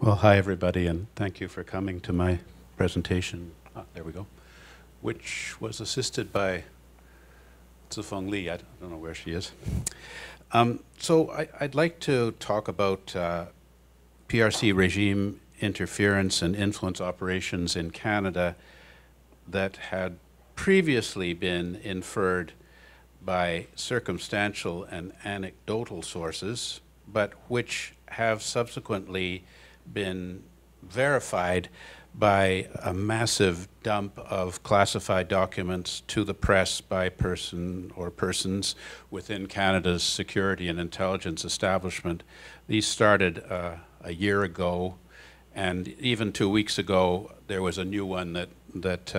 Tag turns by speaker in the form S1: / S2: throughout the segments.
S1: Well, hi everybody, and thank you for coming to my presentation. There we go, which was assisted by Zifeng Li. I don't know where she is. I'd like to talk about PRC regime interference and influence operations in Canada that had previously been inferred by circumstantial and anecdotal sources, but which have subsequently been verified by a massive dump of classified documents to the press by person or persons within Canada's security and intelligence establishment. These started a year ago, and even 2 weeks ago there was a new one that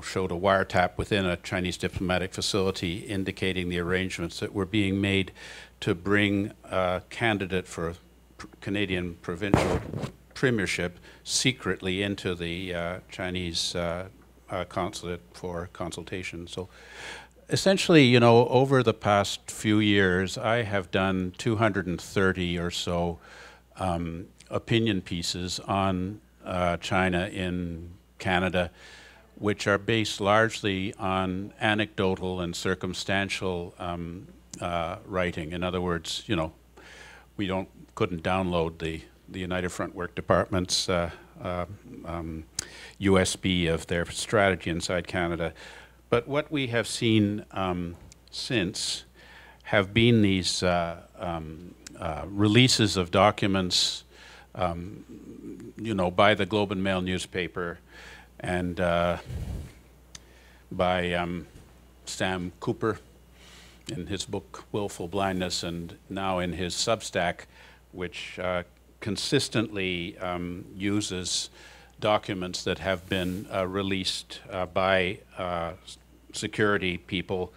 S1: showed a wiretap within a Chinese diplomatic facility indicating the arrangements that were being made to bring a candidate for Canadian provincial premiership secretly into the Chinese consulate for consultation. So essentially, over the past few years, I have done 230 or so opinion pieces on China in Canada, which are based largely on anecdotal and circumstantial writing. In other words, we couldn't download the United Front Work Department's USB of their strategy inside Canada. But what we have seen since have been these releases of documents, by the Globe and Mail newspaper and by Sam Cooper in his book Willful Blindness, and now in his Substack, which consistently uses documents that have been released by security people,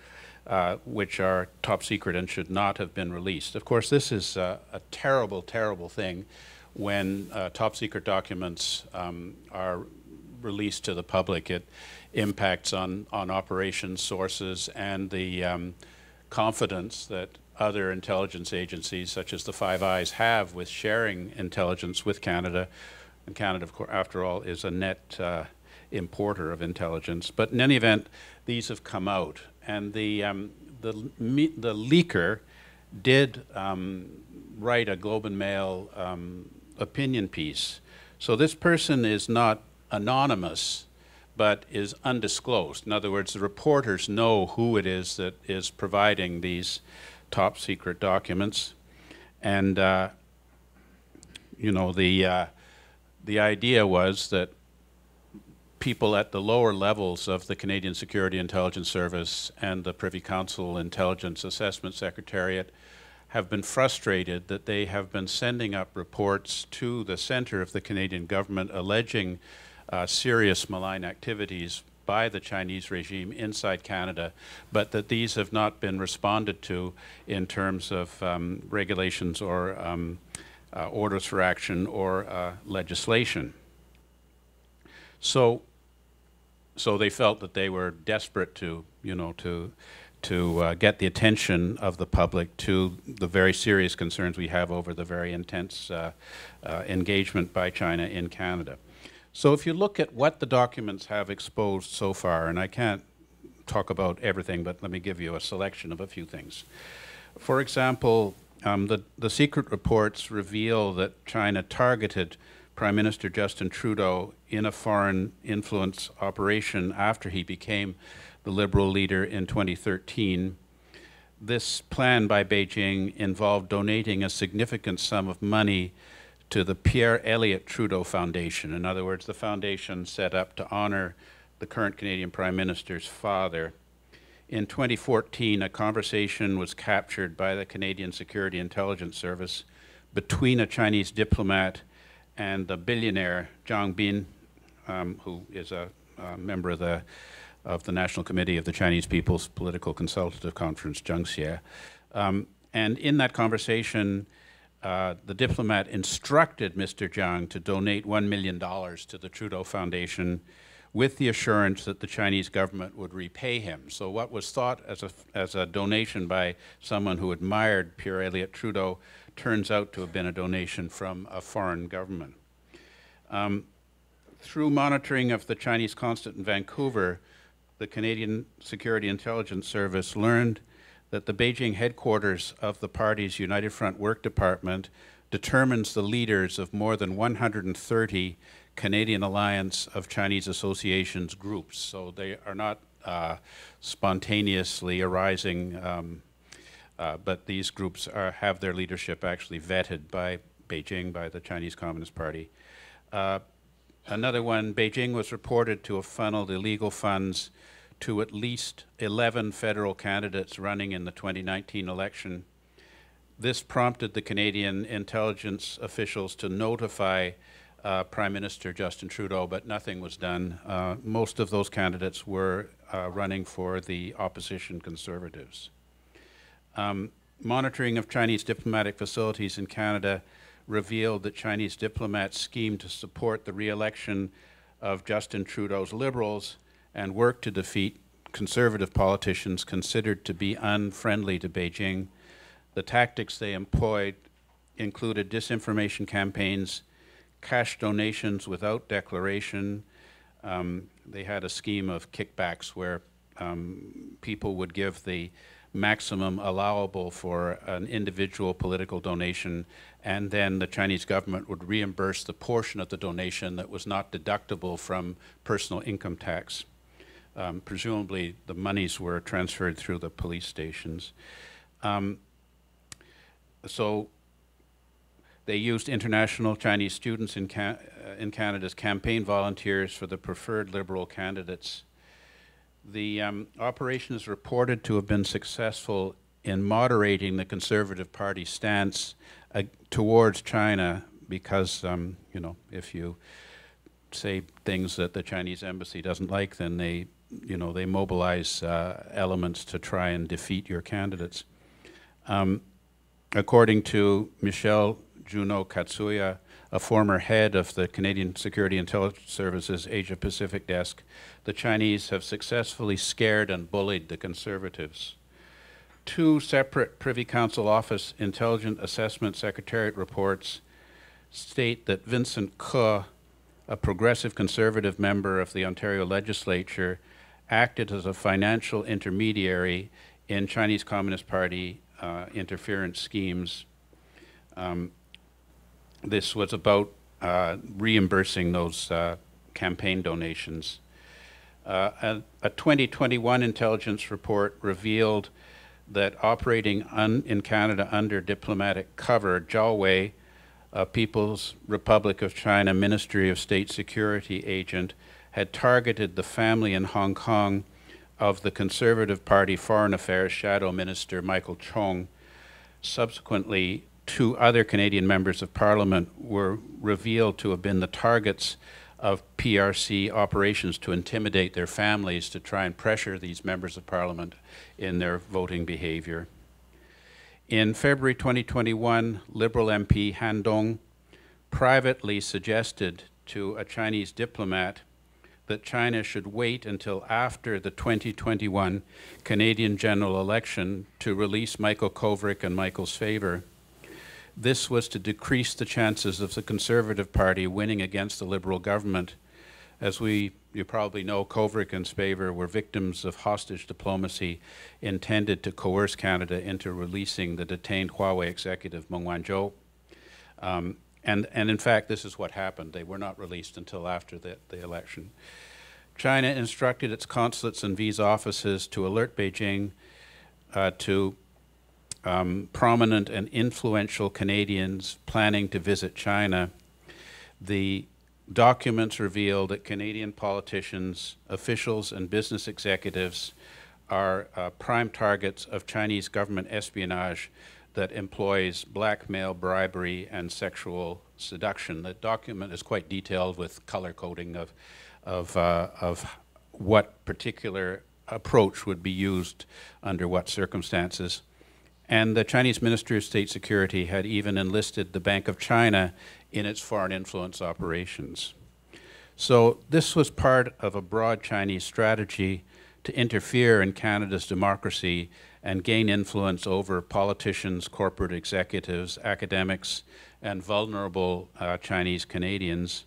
S1: which are top secret and should not have been released. Of course, this is a terrible, terrible thing when top secret documents are released to the public. It impacts on operations sources and the confidence that other intelligence agencies, such as the Five Eyes, have with sharing intelligence with Canada. And Canada, of course, after all, is a net importer of intelligence. But in any event, these have come out, and the leaker did write a Globe and Mail opinion piece. So this person is not anonymous, but is undisclosed. In other words, the reporters know who it is that is providing these top secret documents, and the idea was that people at the lower levels of the Canadian Security Intelligence Service and the Privy Council Intelligence Assessment Secretariat have been frustrated that they have been sending up reports to the center of the Canadian government alleging serious malign activities by the Chinese regime inside Canada, but that these have not been responded to in terms of regulations or orders for action or legislation. So they felt that they were desperate to get the attention of the public to the very serious concerns we have over the very intense engagement by China in Canada. So if you look at what the documents have exposed so far, and I can't talk about everything, but let me give you a selection of a few things. For example, the secret reports reveal that China targeted Prime Minister Justin Trudeau in a foreign influence operation after he became the Liberal leader in 2013. This plan by Beijing involved donating a significant sum of money to the Pierre Elliott Trudeau Foundation. In other words, the foundation set up to honor the current Canadian Prime Minister's father. In 2014, a conversation was captured by the Canadian Security Intelligence Service between a Chinese diplomat and the billionaire Zhang Bin, who is a member of the National Committee of the Chinese People's Political Consultative Conference, Zhengxie. And in that conversation, the diplomat instructed Mr. Zhang to donate $1 million to the Trudeau Foundation, with the assurance that the Chinese government would repay him. So what was thought as a donation by someone who admired Pierre Elliott Trudeau turns out to have been a donation from a foreign government. Through monitoring of the Chinese consulate in Vancouver, the Canadian Security Intelligence Service learned that the Beijing headquarters of the party's United Front Work Department determines the leaders of more than 130 Canadian Alliance of Chinese Associations groups. So they are not spontaneously arising, but these groups have their leadership actually vetted by Beijing, by the Chinese Communist Party. Another one, Beijing was reported to have funneled illegal funds to at least 11 federal candidates running in the 2019 election. This prompted the Canadian intelligence officials to notify Prime Minister Justin Trudeau, but nothing was done. Most of those candidates were running for the opposition Conservatives. Monitoring of Chinese diplomatic facilities in Canada revealed that Chinese diplomats schemed to support the re-election of Justin Trudeau's Liberals and worked to defeat Conservative politicians considered to be unfriendly to Beijing. The tactics they employed included disinformation campaigns, cash donations without declaration. They had a scheme of kickbacks where people would give the maximum allowable for an individual political donation, and then the Chinese government would reimburse the portion of the donation that was not deductible from personal income tax. Presumably, the monies were transferred through the police stations. So they used international Chinese students in Canada as campaign volunteers for the preferred Liberal candidates. The operation is reported to have been successful in moderating the Conservative Party's stance towards China because, you know, if you say things that the Chinese embassy doesn't like, then they mobilize elements to try and defeat your candidates. According to Michelle Juno Katsuya, a former head of the Canadian Security Intelligence Service's Asia-Pacific desk, the Chinese have successfully scared and bullied the Conservatives. Two separate Privy Council Office Intelligence Assessment Secretariat reports state that Vincent Ke, a progressive Conservative member of the Ontario legislature, acted as a financial intermediary in Chinese Communist Party interference schemes. This was about reimbursing those campaign donations. A 2021 intelligence report revealed that operating in Canada under diplomatic cover, Zhao Wei, a People's Republic of China Ministry of State Security agent, had targeted the family in Hong Kong of the Conservative Party Foreign Affairs Shadow Minister Michael Chong. Subsequently, two other Canadian members of Parliament were revealed to have been the targets of PRC operations to intimidate their families to try and pressure these members of Parliament in their voting behavior. In February 2021, Liberal MP Han Dong privately suggested to a Chinese diplomat that China should wait until after the 2021 Canadian general election to release Michael Kovrig and Michael's favor. This was to decrease the chances of the Conservative Party winning against the Liberal government. As you probably know, Kovrig and Spavor were victims of hostage diplomacy intended to coerce Canada into releasing the detained Huawei executive Meng Wanzhou. And in fact, this is what happened. They were not released until after the election. China instructed its consulates and visa offices to alert Beijing to prominent and influential Canadians planning to visit China. The documents reveal that Canadian politicians, officials, and business executives are prime targets of Chinese government espionage that employs blackmail, bribery, and sexual seduction. The document is quite detailed with color coding of what particular approach would be used under what circumstances. And the Chinese Ministry of State Security had even enlisted the Bank of China in its foreign influence operations. So this was part of a broad Chinese strategy to interfere in Canada's democracy and gain influence over politicians, corporate executives, academics, and vulnerable Chinese Canadians.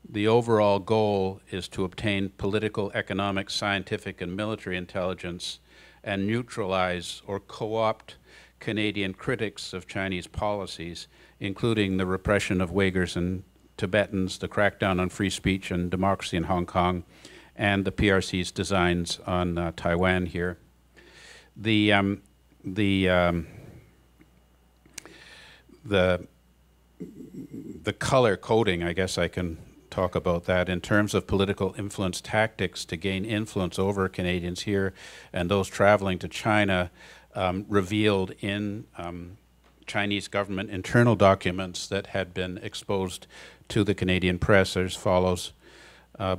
S1: The overall goal is to obtain political, economic, scientific, and military intelligence and neutralize or co-opt Canadian critics of Chinese policies, including the repression of Uyghurs and Tibetans, the crackdown on free speech and democracy in Hong Kong, and the PRC's designs on Taiwan here. The color coding, I guess I can talk about that in terms of political influence tactics to gain influence over Canadians here and those traveling to China, revealed in Chinese government internal documents that had been exposed to the Canadian press as follows.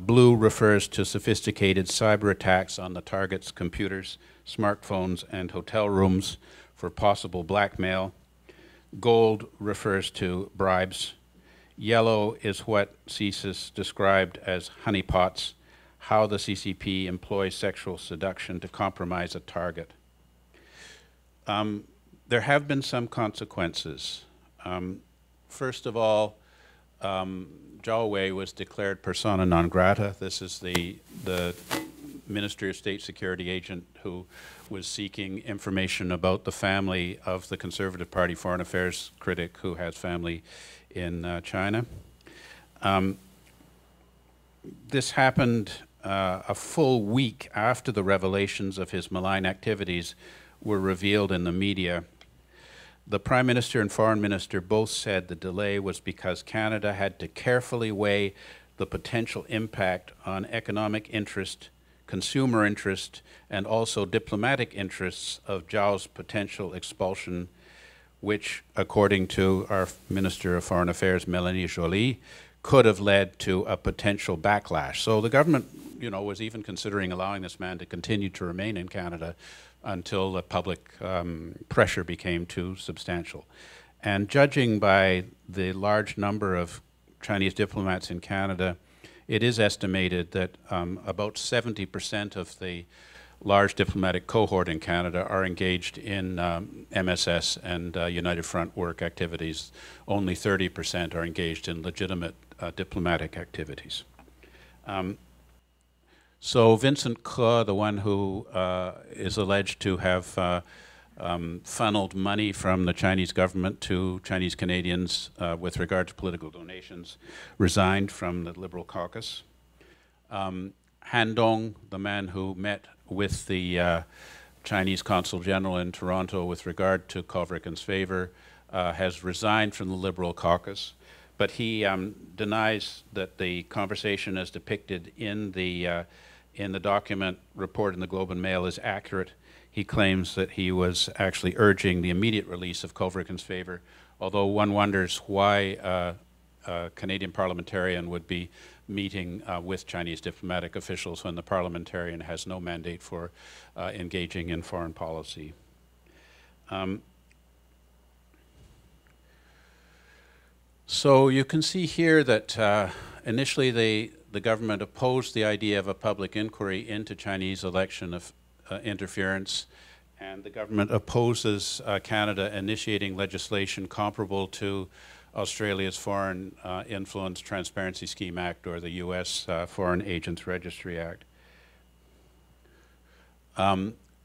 S1: Blue refers to sophisticated cyber attacks on the target's computers, smartphones, and hotel rooms for possible blackmail. Gold refers to bribes. Yellow is what CSIS described as honeypots, how the CCP employs sexual seduction to compromise a target. There have been some consequences. First of all, Zhao Wei was declared persona non grata. This is the Ministry of State Security agent who was seeking information about the family of the Conservative Party foreign affairs critic who has family in China. This happened a full week after the revelations of his malign activities were revealed in the media. The Prime Minister and Foreign Minister both said the delay was because Canada had to carefully weigh the potential impact on economic interest, consumer interest, and also diplomatic interests of Zhao's potential expulsion, which, according to our Minister of Foreign Affairs, Mélanie Joly, could have led to a potential backlash. So the government, was even considering allowing this man to continue to remain in Canada until the public pressure became too substantial. And judging by the large number of Chinese diplomats in Canada, it is estimated that about 70% of the large diplomatic cohort in Canada are engaged in MSS and United Front work activities. Only 30% are engaged in legitimate diplomatic activities. So Vincent Ke, the one who is alleged to have funneled money from the Chinese government to Chinese Canadians with regard to political donations, resigned from the Liberal caucus. Han Dong, the man who met with the Chinese Consul General in Toronto with regard to Kovriken's favor, has resigned from the Liberal caucus, but he denies that the conversation as depicted in the document report in the Globe and Mail is accurate. He claims that he was actually urging the immediate release of Kovriken's favor, although one wonders why a Canadian parliamentarian would be meeting with Chinese diplomatic officials when the parliamentarian has no mandate for engaging in foreign policy. So you can see here that initially the government opposed the idea of a public inquiry into Chinese election interference, and the government opposes Canada initiating legislation comparable to Australia's Foreign Influence Transparency Scheme Act or the US Foreign Agents Registry Act.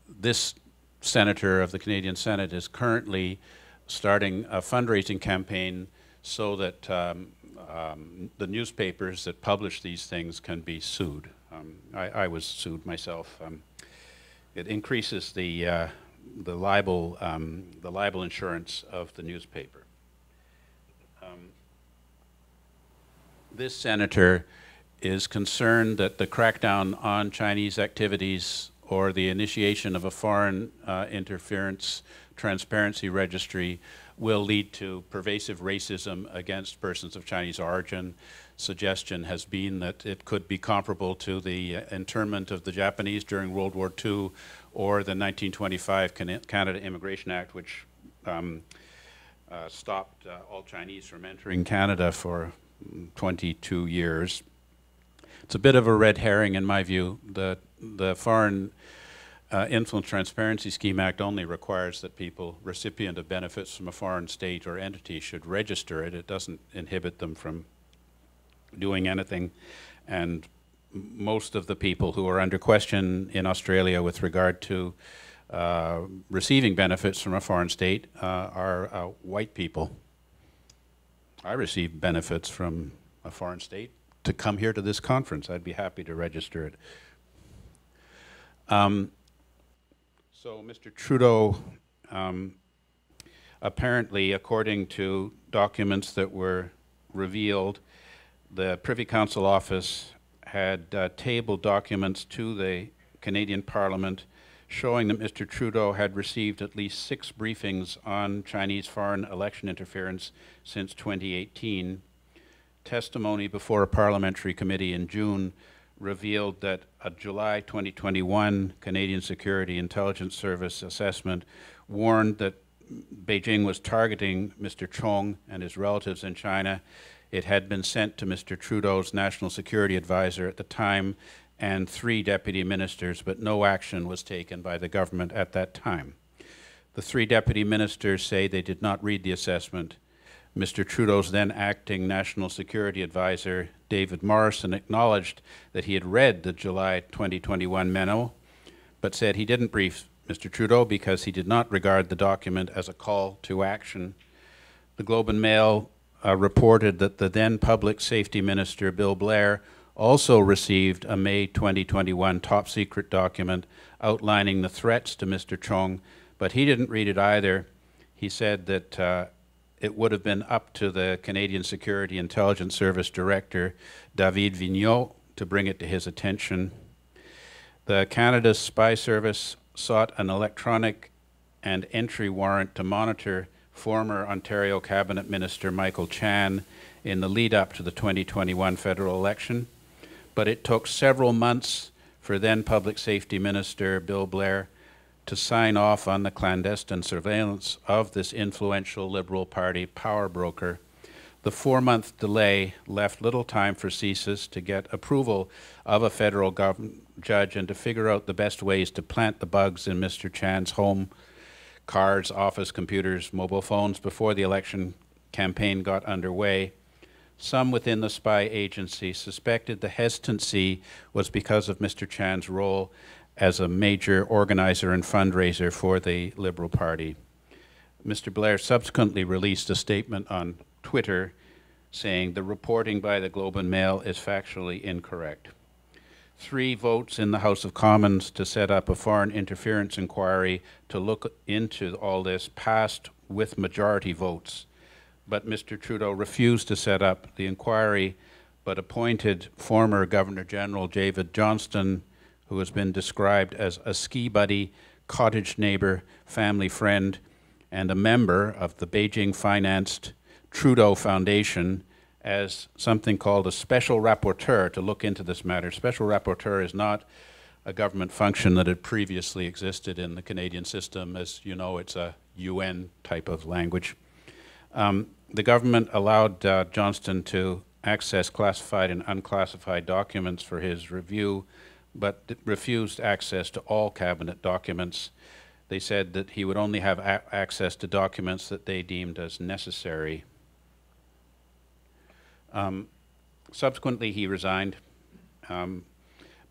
S1: This senator of the Canadian Senate is currently starting a fundraising campaign so that the newspapers that publish these things can be sued. I was sued myself. It increases the libel insurance of the newspaper. This senator is concerned that the crackdown on Chinese activities or the initiation of a foreign interference transparency registry will lead to pervasive racism against persons of Chinese origin. Suggestion has been that it could be comparable to the internment of the Japanese during World War II or the 1925 Canada Immigration Act, which stopped all Chinese from entering Canada for 22 years. It's a bit of a red herring in my view. The Foreign Influence Transparency Scheme Act only requires that people, recipient of benefits from a foreign state or entity, should register it. It doesn't inhibit them from doing anything. And most of the people who are under question in Australia with regard to receiving benefits from a foreign state are white people. I receive benefits from a foreign state to come here to this conference. I'd be happy to register it. So Mr. Trudeau, apparently, according to documents that were revealed, the Privy Council office had tabled documents to the Canadian Parliament showing that Mr. Trudeau had received at least 6 briefings on Chinese foreign election interference since 2018. Testimony before a parliamentary committee in June revealed that a July 2021 Canadian Security Intelligence Service assessment warned that Beijing was targeting Mr. Chong and his relatives in China. It had been sent to Mr. Trudeau's national security advisor at the time and 3 deputy ministers, but no action was taken by the government at that time. The 3 deputy ministers say they did not read the assessment. Mr. Trudeau's then acting national security advisor, David Morrison, acknowledged that he had read the July 2021 memo, but said he didn't brief Mr. Trudeau because he did not regard the document as a call to action. The Globe and Mail reported that the then Public Safety Minister, Bill Blair, also received a May 2021 top secret document outlining the threats to Mr. Chong, but he didn't read it either. He said that it would have been up to the Canadian Security Intelligence Service Director, David Vigneault, to bring it to his attention. The Canada's Spy Service sought an electronic and entry warrant to monitor former Ontario Cabinet Minister Michael Chan in the lead-up to the 2021 federal election, but it took several months for then Public Safety Minister Bill Blair to sign off on the clandestine surveillance of this influential Liberal Party power broker. The 4-month delay left little time for CSIS to get approval of a federal judge and to figure out the best ways to plant the bugs in Mr. Chan's home, cars, office computers, mobile phones before the election campaign got underway. Some within the spy agency suspected the hesitancy was because of Mr. Chan's role as a major organizer and fundraiser for the Liberal Party. Mr. Blair subsequently released a statement on Twitter saying the reporting by the Globe and Mail is factually incorrect. 3 votes in the House of Commons to set up a foreign interference inquiry to look into all this passed with majority votes, but Mr. Trudeau refused to set up the inquiry, but appointed former Governor General David Johnston, who has been described as a ski buddy, cottage neighbor, family friend, and a member of the Beijing-financed Trudeau Foundation, as something called a special rapporteur to look into this matter. Special rapporteur is not a government function that had previously existed in the Canadian system. As you know, it's a UN type of language. The government allowed Johnston to access classified and unclassified documents for his review, but refused access to all cabinet documents. They said that he would only have access to documents that they deemed as necessary. Subsequently, he resigned,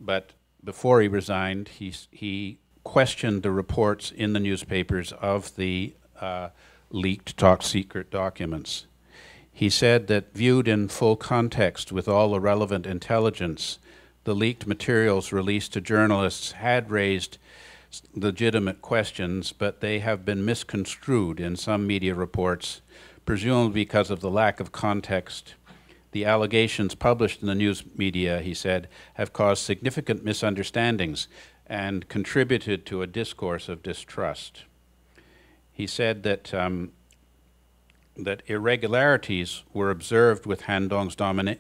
S1: but before he resigned, he questioned the reports in the newspapers of the leaked top secret documents. He said that viewed in full context with all the relevant intelligence, the leaked materials released to journalists had raised legitimate questions, but they have been misconstrued in some media reports, presumably because of the lack of context. The allegations published in the news media, he said, have caused significant misunderstandings and contributed to a discourse of distrust. He said that that irregularities were observed with Han Dong's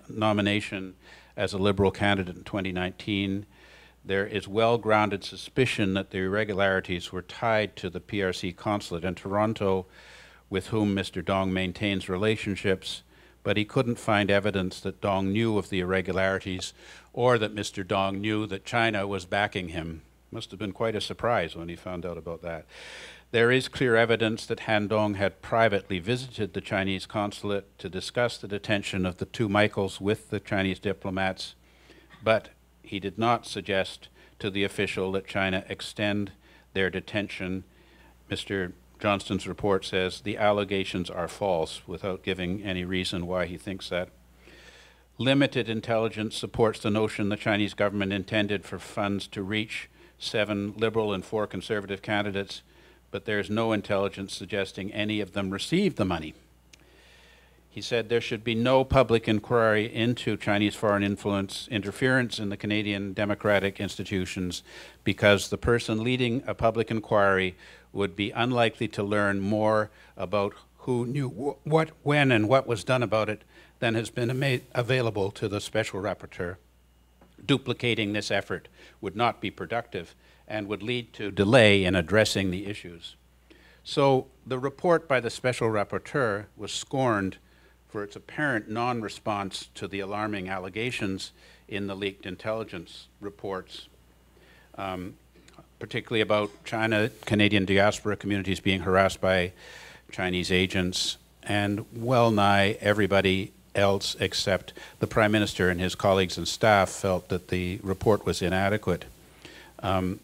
S1: nomination as a Liberal candidate in 2019. There is well-grounded suspicion that the irregularities were tied to the PRC consulate in Toronto, with whom Mr. Dong maintains relationships, but he couldn't find evidence that Dong knew of the irregularities or that Mr. Dong knew that China was backing him. Must have been quite a surprise when he found out about that. There is clear evidence that Han Dong had privately visited the Chinese consulate to discuss the detention of the two Michaels with the Chinese diplomats, but he did not suggest to the official that China extend their detention. Mr. Johnston's report says the allegations are false, without giving any reason why he thinks that. Limited intelligence supports the notion the Chinese government intended for funds to reach 7 Liberal and 4 Conservative candidates, but there's no intelligence suggesting any of them received the money. He said there should be no public inquiry into Chinese foreign influence interference in the Canadian democratic institutions because the person leading a public inquiry would be unlikely to learn more about who knew what, when, and what was done about it than has been made available to the Special Rapporteur. Duplicating this effort would not be productive and would lead to delay in addressing the issues. So the report by the Special Rapporteur was scorned for its apparent non-response to the alarming allegations in the leaked intelligence reports, particularly about Canadian diaspora communities being harassed by Chinese agents, and well nigh everybody else except the Prime Minister and his colleagues and staff felt that the report was inadequate. The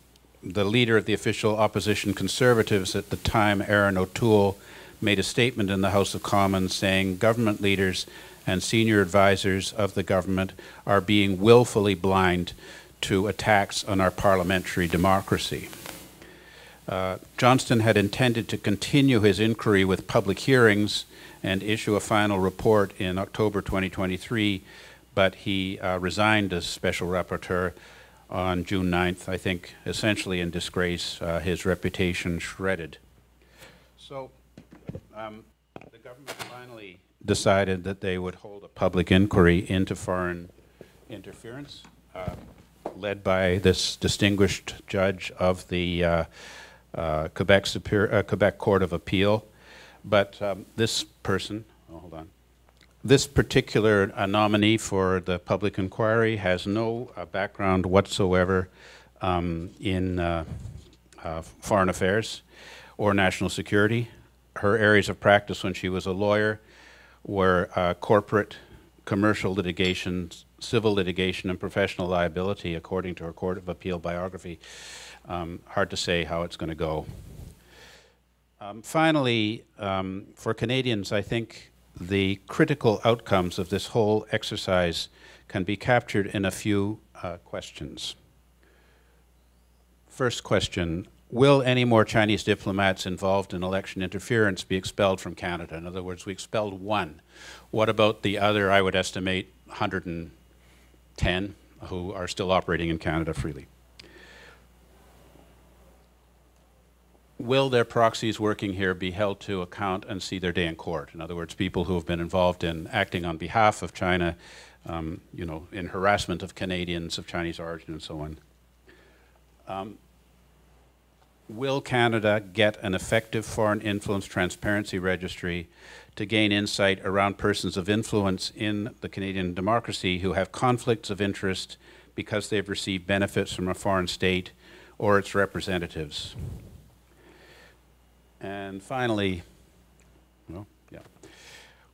S1: leader of the official opposition Conservatives at the time, Aaron O'Toole, made a statement in the House of Commons saying government leaders and senior advisors of the government are being willfully blind to attacks on our parliamentary democracy. Johnston had intended to continue his inquiry with public hearings and issue a final report in October 2023, but he resigned as Special Rapporteur on June 9th, I think, essentially in disgrace, his reputation shredded. So the government finally decided that they would hold a public inquiry into foreign interference, led by this distinguished judge of the Quebec Court of Appeal. But this person, this particular nominee for the public inquiry has no background whatsoever in foreign affairs or national security. Her areas of practice when she was a lawyer were corporate, commercial litigation, civil litigation, and professional liability, according to her Court of Appeal biography. Hard to say how it's going to go. Finally, for Canadians, I think the critical outcomes of this whole exercise can be captured in a few questions. First question, will any more Chinese diplomats involved in election interference be expelled from Canada? In other words, we expelled 1. What about the other, I would estimate, 110 who are still operating in Canada freely? Will their proxies working here be held to account and see their day in court? In other words, people who have been involved in acting on behalf of China, you know, in harassment of Canadians of Chinese origin and so on. Will Canada get an effective foreign influence transparency registry to gain insight around persons of influence in the Canadian democracy who have conflicts of interest because they've received benefits from a foreign state or its representatives? And finally,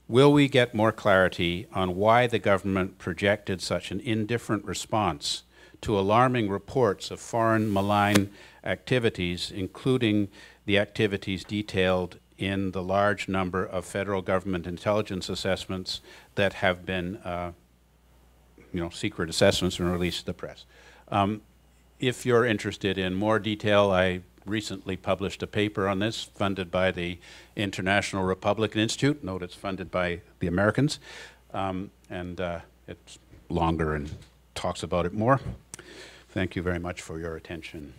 S1: will we get more clarity on why the government projected such an indifferent response to alarming reports of foreign malign activities, including the activities detailed in the large number of federal government intelligence assessments that have been, secret assessments and released to the press? If you're interested in more detail, I recently published a paper on this funded by the International Republican Institute. Note it's funded by the Americans, and it's longer and talks about it more. Thank you very much for your attention.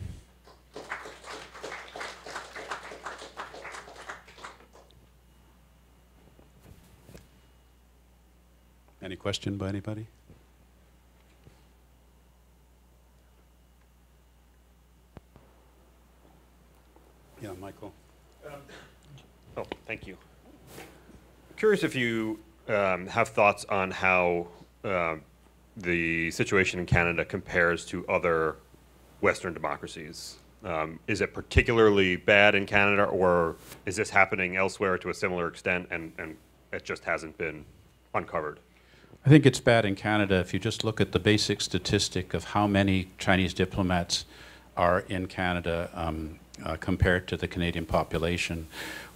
S1: Any question by anybody? Yeah, Michael.
S2: Oh, thank you. Curious if you have thoughts on how the situation in Canada compares to other Western democracies. Is it particularly bad in Canada, or is this happening elsewhere to a similar extent, and it just hasn't been uncovered?
S1: I think it's bad in Canada if you just look at the basic statistic of how many Chinese diplomats are in Canada compared to the Canadian population.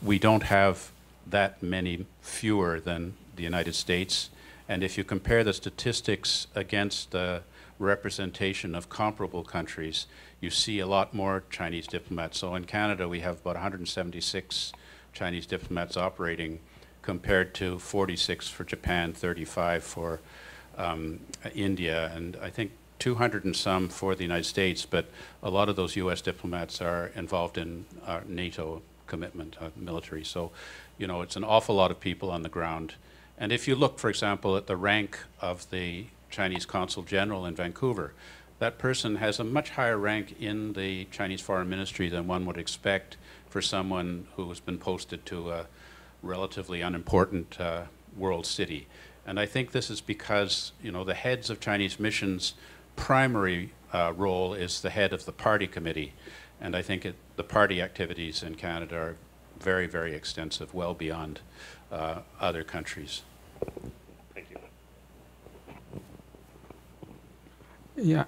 S1: We don't have that many fewer than the United States. And if you compare the statistics against the representation of comparable countries, you see a lot more Chinese diplomats. So in Canada, we have about 176 Chinese diplomats operating compared to 46 for Japan, 35 for India, and I think 200 and some for the United States, but a lot of those US diplomats are involved in NATO commitment, military. So, you know, it's an awful lot of people on the ground. And if you look, for example, at the rank of the Chinese Consul General in Vancouver, that person has a much higher rank in the Chinese Foreign Ministry than one would expect for someone who has been posted to a relatively unimportant world city. And I think this is because, you know, the heads of Chinese missions' primary role is the head of the party committee. And I think the party activities in Canada are very, very extensive, well beyond other countries.
S2: Thank you.
S3: Yeah,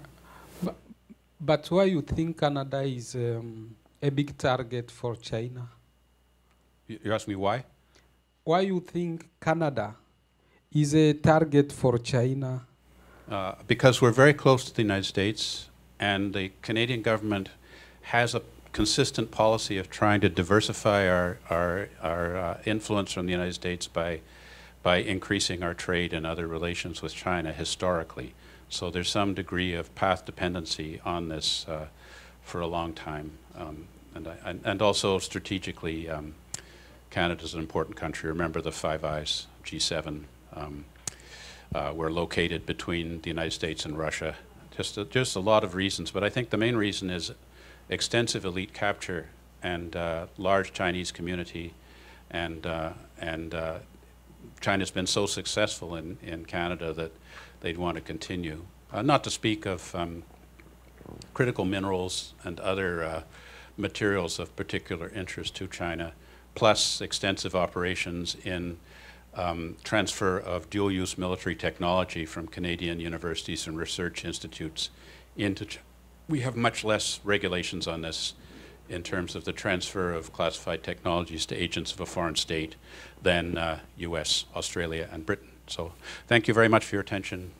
S3: but why you think Canada is a big target for China?
S1: You're asking me why?
S3: Why you think Canada is a target for China?
S1: Because we're very close to the United States, and the Canadian government has a consistent policy of trying to diversify our influence from the United States by increasing our trade and other relations with China historically. So there's some degree of path dependency on this for a long time. And also strategically, Canada's an important country. Remember the Five Eyes, G7. We're located between the United States and Russia. Just a lot of reasons, but I think the main reason is extensive elite capture and large Chinese community, and China's been so successful in Canada that they'd want to continue. Not to speak of critical minerals and other materials of particular interest to China, plus extensive operations in transfer of dual-use military technology from Canadian universities and research institutes into China. We have much less regulations on this in terms of the transfer of classified technologies to agents of a foreign state than US, Australia, and Britain. So thank you very much for your attention.